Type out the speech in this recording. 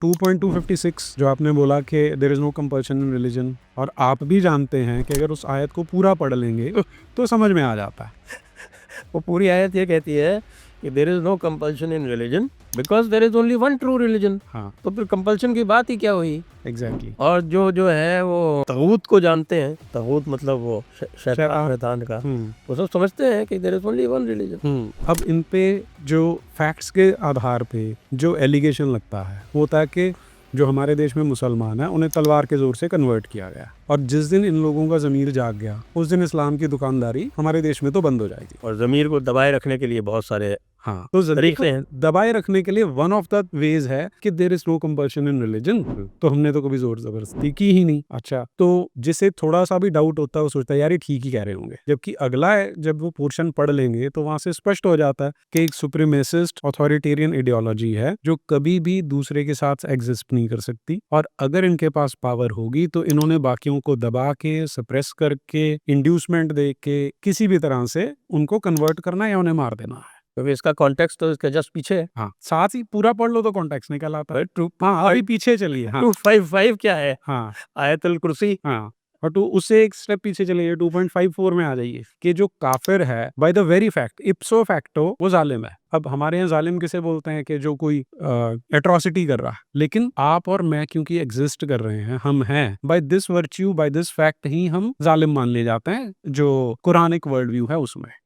2.256 जो आपने बोला कि there is no compulsion in religion, और आप भी जानते हैं कि अगर उस आयत को पूरा पढ़ लेंगे तो समझ में आ जाता है। वो पूरी आयत ये कहती है कि there is no compulsion in religion because there is only one true religion. हाँ, तो फिर कंपल्शन की बात ही क्या हुई? एग्जैक्टली। और जो है वो तगूत को जानते हैं, तगूत मतलब वो शैतान। शैतान का, वो सब समझते हैं कि there is only one religion. अब इन पे जो फैक्ट्स के आधार पे जो एलिगेशन लगता है वो होता है कि जो हमारे देश में मुसलमान हैं उन्हें तलवार के जोर से कन्वर्ट किया गया, और जिस दिन इन लोगों का ज़मीर जाग गया उस दिन इस्लाम की दुकानदारी हमारे देश में तो बंद हो जाएगी। और ज़मीर को दबाए रखने के लिए बहुत सारे हाँ, तो तरीके हैं। दबाए रखने के लिए वन ऑफ द वेज है कि there is no compulsion in religion. तो हमने तो कभी जोर जबरदस्ती की ही नहीं। अच्छा, तो जिसे थोड़ा सा भी डाउट होता है वो सोचता है यार ये ठीक ही कह रहे होंगे, जबकि अगला है जब वो पोर्शन पढ़ लेंगे तो वहां से स्पष्ट हो जाता है कि एक सुप्रीमेसिस्ट ऑथोरिटेरियन आइडियोलॉजी है जो कभी भी दूसरे के साथ एग्जिस्ट नहीं कर सकती, और अगर इनके पास पावर होगी तो इन्होंने बाकियों को दबा के, सप्रेस करके, इंड्यूसमेंट दे के किसी भी तरह से उनको कन्वर्ट करना या उन्हें मार देना है। क्योंकि इसका कॉन्टेक्स्ट तो इसके जस्ट पीछे है। हाँ, साथ ही पूरा पढ़ लो तो कॉन्टेक्स्ट निकल आता है। हाँ, अभी पीछे चलिए। हाँ, 255 क्या है? हाँ, आयतुल कुर्सी। हाँ, और उससे एक स्टेप पीछे चलिए, 2.54 में आ जाइए कि जो काफिर है by the very fact, इप्सो facto वो जालिम है। अब हमारे यहाँ जालिम किसे बोलते हैं कि जो कोई एट्रोसिटी कर रहा है, लेकिन आप और मैं क्योंकि एग्जिस्ट कर रहे हैं, हम हैं, by this virtue, by this fact ही हम जालिम मान लिए जाते हैं जो कुरानिक वर्ल्ड व्यू है उसमें।